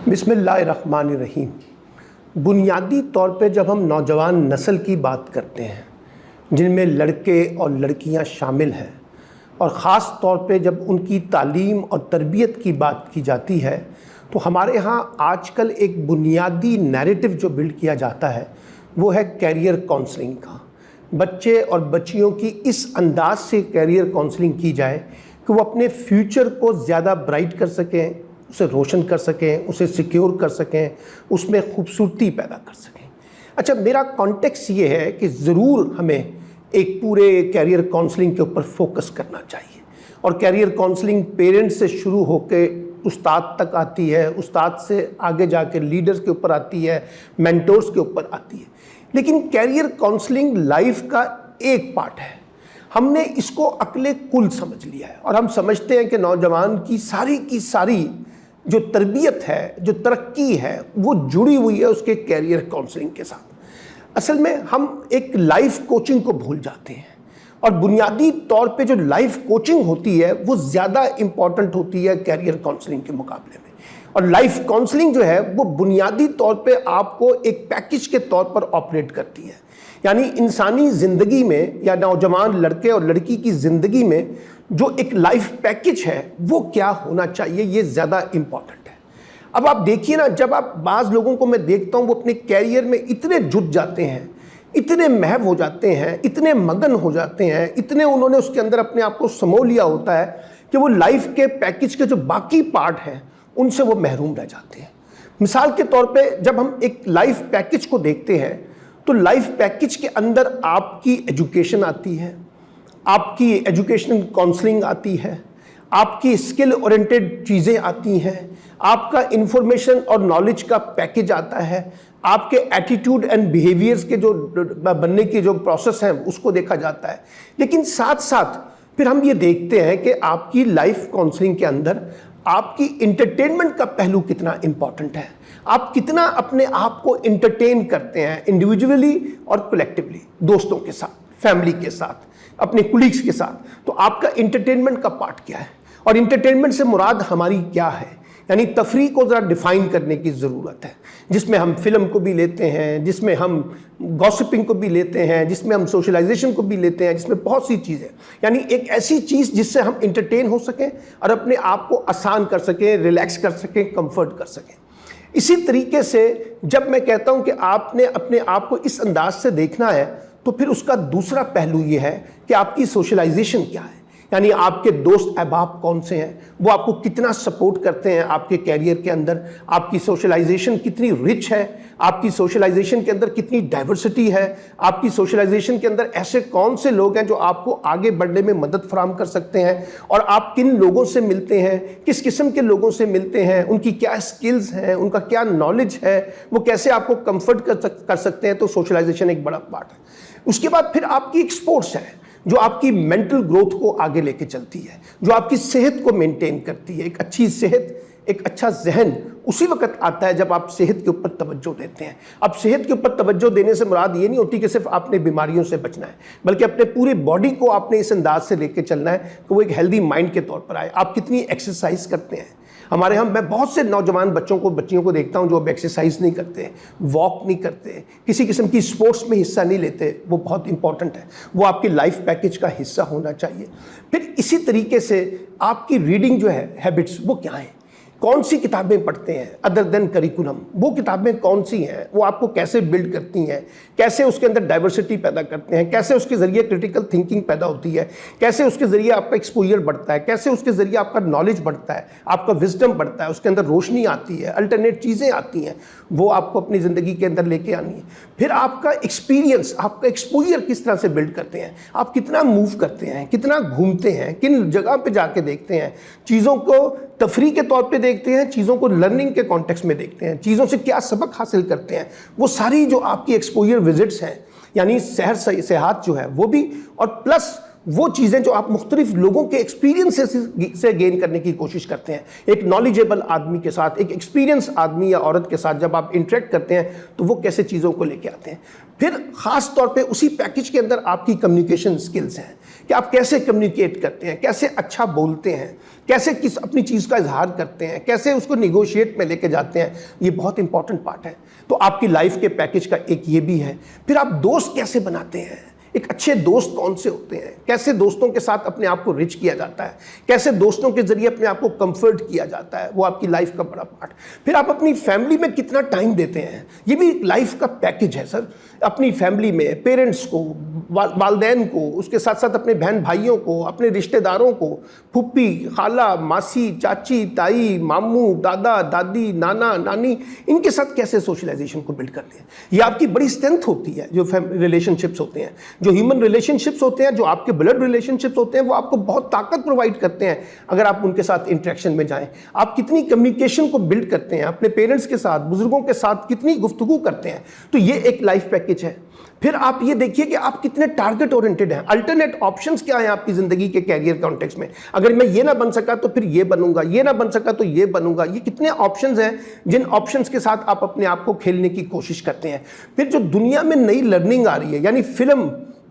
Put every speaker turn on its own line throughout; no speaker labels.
बिस्मिल्लाहिर्रहमानिर्रहीम। बुनियादी तौर पे जब हम नौजवान नस्ल की बात करते हैं जिनमें लड़के और लड़कियां शामिल हैं, और ख़ास तौर पे जब उनकी तालीम और तरबियत की बात की जाती है, तो हमारे यहाँ आजकल एक बुनियादी नैरेटिव जो बिल्ड किया जाता है वो है कैरियर काउंसलिंग का। बच्चे और बच्चियों की इस अंदाज से कैरियर काउंसलिंग की जाए कि वो अपने फ्यूचर को ज़्यादा ब्राइट कर सकें, उसे रोशन कर सकें, उसे सिक्योर कर सकें, उसमें खूबसूरती पैदा कर सकें। अच्छा, मेरा कॉन्टेक्स्ट ये है कि ज़रूर हमें एक पूरे कैरियर काउंसलिंग के ऊपर फोकस करना चाहिए, और कैरियर काउंसलिंग पेरेंट्स से शुरू होकर उस्ताद तक आती है, उस्ताद से आगे जाकर लीडर्स के ऊपर आती है, मेंटोर्स के ऊपर आती है। लेकिन कैरियर काउंसलिंग लाइफ का एक पार्ट है। हमने इसको अक्ले कुल समझ लिया है और हम समझते हैं कि नौजवान की सारी जो तरबियत है, जो तरक्की है, वो जुड़ी हुई है उसके कैरियर काउंसलिंग के साथ। असल में हम एक लाइफ कोचिंग को भूल जाते हैं, और बुनियादी तौर पे जो लाइफ कोचिंग होती है वो ज़्यादा इम्पॉर्टेंट होती है कैरियर काउंसलिंग के मुकाबले में। और लाइफ काउंसलिंग जो है वो बुनियादी तौर पे आपको एक पैकेज के तौर पर ऑपरेट करती है। यानी इंसानी ज़िंदगी में या नौजवान लड़के और लड़की की ज़िंदगी में जो एक लाइफ पैकेज है वो क्या होना चाहिए, ये ज़्यादा इम्पॉर्टेंट है। अब आप देखिए ना, जब आप बाज़ लोगों को मैं देखता हूँ वो अपने कैरियर में इतने जुट जाते हैं, इतने महव हो जाते हैं, इतने मगन हो जाते हैं, इतने उन्होंने उसके अंदर अपने आप को समो लिया होता है कि वो लाइफ के पैकेज के जो बाकी पार्ट हैं उनसे वो महरूम रह जाते हैं। मिसाल के तौर पे जब हम एक लाइफ पैकेज को देखते हैं तो लाइफ पैकेज के अंदर आपकी एजुकेशन आती है, आपकी एजुकेशनल काउंसलिंग आती है, आपकी स्किल ओरिएंटेड चीज़ें आती हैं, आपका इंफॉर्मेशन और नॉलेज का पैकेज आता है, आपके एटीट्यूड एंड बिहेवियर्स के जो बनने की जो प्रोसेस हैं उसको देखा जाता है। लेकिन साथ साथ फिर हम ये देखते हैं कि आपकी लाइफ काउंसलिंग के अंदर आपकी इंटरटेनमेंट का पहलू कितना इम्पॉर्टेंट है। आप कितना अपने आप को इंटरटेन करते हैं इंडिविजुअली और कलेक्टिवली, दोस्तों के साथ, फैमिली के साथ, अपने कुलीग्स के साथ। तो आपका इंटरटेनमेंट का पार्ट क्या है, और इंटरटेनमेंट से मुराद हमारी क्या है। यानी तफरीह को ज़रा डिफ़ाइन करने की ज़रूरत है, जिसमें हम फिल्म को भी लेते हैं, जिसमें हम गॉसिपिंग को भी लेते हैं, जिसमें हम सोशलाइजेशन को भी लेते हैं, जिसमें बहुत सी चीज़ें। यानी एक ऐसी चीज़ जिससे हम इंटरटेन हो सकें और अपने आप को आसान कर सकें, रिलैक्स कर सकें, कंफर्ट कर सकें। इसी तरीके से जब मैं कहता हूँ कि आपने अपने आप को इस अंदाज से देखना है, तो फिर उसका दूसरा पहलू ये है कि आपकी सोशलाइजेशन क्या है। यानी आपके दोस्त अहबाब कौन से हैं, वो आपको कितना सपोर्ट करते हैं आपके कैरियर के अंदर, आपकी सोशलाइजेशन कितनी रिच है, आपकी सोशलाइजेशन के अंदर कितनी डाइवर्सिटी है, आपकी सोशलाइजेशन के अंदर ऐसे कौन से लोग हैं जो आपको आगे बढ़ने में मदद फराहम कर सकते हैं, और आप किन लोगों से मिलते हैं, किस किस्म के लोगों से मिलते हैं, उनकी क्या स्किल्स हैं, उनका क्या नॉलेज है, वो कैसे आपको कंफर्ट कर सकते हैं। तो सोशलाइजेशन एक बड़ा पार्ट है। उसके बाद फिर आपकी एक स्पोर्ट्स है जो आपकी मेंटल ग्रोथ को आगे लेके चलती है, जो आपकी सेहत को मेंटेन करती है। एक अच्छी सेहत, एक अच्छा जहन उसी वक्त आता है जब आप सेहत के ऊपर तवज्जो देते हैं। अब सेहत के ऊपर तवज्जो देने से मुराद ये नहीं होती कि सिर्फ आपने बीमारियों से बचना है, बल्कि अपने पूरे बॉडी को आपने इस अंदाज से लेके चलना है कि वो एक हेल्दी माइंड के तौर पर आए। आप कितनी एक्सरसाइज करते हैं। हमारे यहाँ मैं बहुत से नौजवान बच्चियों को देखता हूँ जो अब एक्सरसाइज नहीं करते, वॉक नहीं करते, किसी किस्म की स्पोर्ट्स में हिस्सा नहीं लेते। वो बहुत इंपॉर्टेंट है, वो आपकी लाइफ पैकेज का हिस्सा होना चाहिए। फिर इसी तरीके से आपकी रीडिंग जो है, हैबिट्स, वो क्या है, कौन सी किताबें पढ़ते हैं अदर देन करिकुलम, वो किताबें कौन सी हैं, वो आपको कैसे बिल्ड करती हैं, कैसे उसके अंदर डाइवर्सिटी पैदा करते हैं, कैसे उसके ज़रिए क्रिटिकल थिंकिंग पैदा होती है, कैसे उसके ज़रिए आपका एक्सपोजर बढ़ता है, कैसे उसके ज़रिए आपका नॉलेज बढ़ता है, आपका विजडम बढ़ता है, उसके अंदर रोशनी आती है, अल्टरनेट चीज़ें आती हैं, वो आपको अपनी ज़िंदगी के अंदर लेके आनी है। फिर आपका एक्सपीरियंस, आपका एक्सपोजर किस तरह से बिल्ड करते हैं, आप कितना मूव करते हैं, कितना घूमते हैं, किन जगह पे जाके देखते हैं, चीज़ों को तफरीह के तौर पे देखते हैं, चीज़ों को लर्निंग के कॉन्टेक्स्ट में देखते हैं, चीज़ों से क्या सबक हासिल करते हैं। वो सारी जो आपकी एक्सपोजर विजिट्स हैं, यानी सैर सयाहत जो है वो भी, और प्लस وہ چیزیں جو آپ مختلف لوگوں کے ایکسپیرینس سے گین کرنے کی کوشش کرتے ہیں. ایک نالجیبل آدمی کے ساتھ, ایک ایکسپیرینس آدمی یا عورت کے ساتھ جب آپ انٹریکٹ کرتے ہیں تو وہ کیسے چیزوں کو لے کے آتے ہیں. پھر خاص طور پہ اسی پیکج کے اندر آپ کی کمیونیکیشن سکلز ہیں کہ آپ کیسے کمیونیکیٹ کرتے ہیں, کیسے اچھا بولتے ہیں, کیسے اپنی چیز کا اظہار کرتے ہیں, کیسے اس کو نیگوشیٹ میں لے کے جاتے ہیں. یہ بہت امپورٹنٹ پارٹ ہے. تو آپ کی لائف کے پیکج کا ایک یہ بھی ہے. پھر آپ دوست کیسے بناتے ہیں, ایک اچھے دوست کون سے ہوتے ہیں, کیسے دوستوں کے ساتھ اپنے آپ کو رچ کیا جاتا ہے, کیسے دوستوں کے ذریعے اپنے آپ کو کمفرٹ کیا جاتا ہے, وہ آپ کی لائف کا بڑا پارٹ. پھر آپ اپنی فیملی میں کتنا ٹائم دیتے ہیں, یہ بھی لائف کا پیکج ہے سر. اپنی فیملی میں پیرنٹس کو, والدین کو, اس کے ساتھ ساتھ اپنے بہن بھائیوں کو, اپنے رشتہ داروں کو, پھپھی, خالہ, ماسی, چاچی, تائی, ماموں, دادا, دادی, نانا, نانی, ان کے ساتھ کیسے سوشلائزیشن کو بلڈ کرتے ہیں. یہ آپ کی بڑی اسٹرینتھ ہوتی ہے. جو ریلیشن شپس ہوتے ہیں, جو ہیومن ریلیشن شپس ہوتے ہیں, جو آپ کے بلڈ ریلیشن شپس ہوتے ہیں, وہ آپ کو بہت طاقت پرووائڈ کرتے ہیں اگر آپ ان کے ساتھ انٹریکشن میں جائیں. آپ کتنی کمیونیکیشن کو بلڈ کرتے ہیں, اپنے پیرنٹس کے ساتھ, بزرگوں کے ساتھ کتنی گفتگو کرتے ہیں. تو یہ ایک لائف پیکج ہے. پھر آپ یہ دیکھیے کہ آپ کتنے ٹارگٹ اورینٹڈ ہیں. الٹرنیٹ آپشنز کیا ہیں آپ کی زندگی کے کیریئر کانٹیکس میں. اگر میں یہ نہ بن سکا تو پھر یہ بنوں گا, یہ نہ بن سکا تو یہ بنوں گا. یہ کتنے آپشنز ہیں جن آپشنز کے ساتھ آپ اپنے آپ کو کھیلنے کی کوشش کرتے ہیں. پھر جو دنیا میں نئی لرننگ آ رہی ہے, یعنی فلم,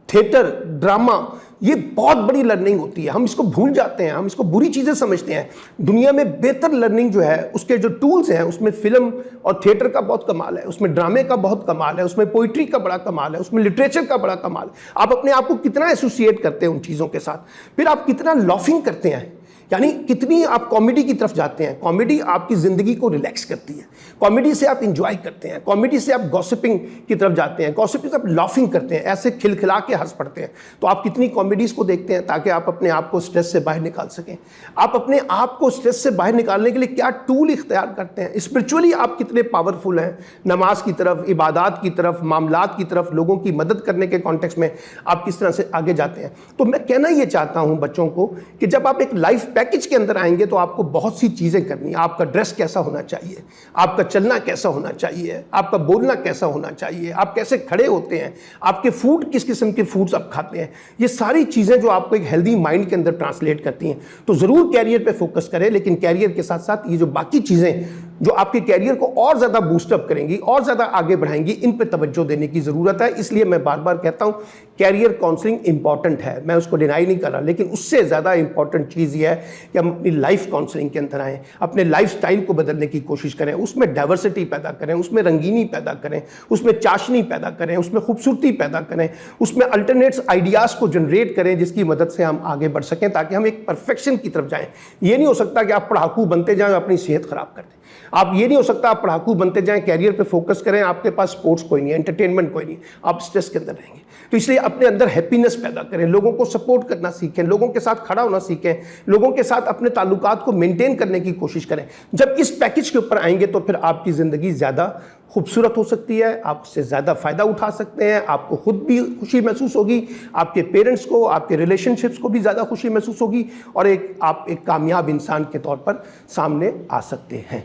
تھیٹر, ڈرامہ, یہ بہت بڑی لرننگ ہوتی ہے. ہم اس کو بھول جاتے ہیں, ہم اس کو بری چیزیں سمجھتے ہیں. دنیا میں بہتر لرننگ جو ہے, اس کے جو ٹولز ہیں, اس میں فلم اور تھیٹر کا بہت کمال ہے, اس میں ڈرامے کا بہت کمال ہے, اس میں پوئٹری کا بڑا کمال ہے, اس میں لٹریچر کا بڑا کمال ہے. آپ اپنے آپ کو کتنا ایسوسیٹ کرتے ہیں ان چیزوں کے ساتھ. پھر آپ کتنا لافنگ کرتے ہیں, یعنی کتنی آپ کامیڈی کی طرف جاتے ہیں. کامیڈی آپ کی زندگی کو ریلیکس کرتی ہے. کامیڈی سے آپ انجوائے کرتے ہیں. کامیڈی سے آپ گوسپنگ کی طرف جاتے ہیں. گوسپنگ سے آپ لافنگ کرتے ہیں, ایسے کھلکھلا کے ہنس پڑتے ہیں. تو آپ کتنی کامیڈیز کو دیکھتے ہیں تاکہ آپ اپنے آپ کو سٹریس سے باہر نکال سکیں. آپ اپنے آپ کو سٹریس سے باہر نکالنے کے لیے کیا ٹول اختیار کرتے ہیں. اسپرچولی آپ کتنے پاورفل ہیں. نماز کی طرف, عبادات کی طرف, معاملات کی طرف, لوگوں کی مدد کرنے کے کانٹیکس میں آپ کس طرح سے آگے جاتے ہیں. تو میں کہنا یہ چاہتا ہوں بچوں کو کہ جب آپ ایک لائف پیکج کے اندر آئیں گے تو آپ کو بہت سی چیزیں کرنی ہیں. آپ کا ڈریس کیسا ہونا چاہیے, آپ کا چلنا کیسا ہونا چاہیے, آپ کا بولنا کیسا ہونا چاہیے, آپ کیسے کھڑے ہوتے ہیں, آپ کے فوڈ کس قسم کے فوڈز آپ کھاتے ہیں. یہ ساری چیزیں جو آپ کو ایک ہیلدی مائنڈ کے اندر ٹرانسلیٹ کرتی ہیں. تو ضرور کیریئر پہ فوکس کریں, لیکن کیریئر کے ساتھ ساتھ یہ جو باقی چیزیں جو آپ کے کیریئر کو اور زیادہ بوسٹ اپ کریں گی, اور زیادہ آگے بڑھائیں گی, ان پہ توجہ دینے کی ضرورت ہے. اس لیے میں بار بار کہتا ہوں کیریئر کاؤنسلنگ امپورٹنٹ ہے, میں اس کو ڈینائی نہیں کر رہا, لیکن اس سے زیادہ امپورٹنٹ چیز یہ ہے کہ ہم اپنی لائف کاؤنسلنگ کے اندر آئیں, اپنے لائف سٹائل کو بدلنے کی کوشش کریں, اس میں ڈائیورسٹی پیدا کریں, اس میں رنگینی پیدا کریں, اس میں چاشنی پیدا کریں, اس میں خوبصورتی پیدا کریں, اس میں الٹرنیٹس آئیڈیاز کو جنریٹ کریں جس کی مدد سے ہم آگے بڑھ سکیں تاکہ ہم ایک پرفیکشن کی طرف جائیں. یہ نہیں ہو سکتا کہ آپ پڑھاکو بنتے جائیں اور اپنی صحت خراب کر دیں. آپ یہ نہیں ہو سکتا آپ پڑھاکو بنتے جائیں, کیریئر پہ فوکس کریں, آپ کے پاس سپورٹس کوئی نہیں ہے, انٹرٹینمنٹ کوئی نہیں, آپ سٹریس کے اندر رہیں گے. تو اس لیے اپنے اندر ہیپینس پیدا کریں, لوگوں کو سپورٹ کرنا سیکھیں, لوگوں کے ساتھ کھڑا ہونا سیکھیں, لوگوں کے ساتھ اپنے تعلقات کو مینٹین کرنے کی کوشش کریں. جب اس پیکج کے اوپر آئیں گے تو پھر آپ کی زندگی زیادہ خوبصورت ہو سکتی ہے, آپ اس سے زیادہ فائدہ اٹھا سکتے ہیں, آپ کو خود بھی خوشی محسوس ہوگی, آپ کے پیرنٹس کو, آپ کے ریلیشن شپس کو بھی زیادہ خوشی محسوس ہوگی, اور آپ ایک کامیاب انسان کے طور پر سامنے آ سکتے ہیں.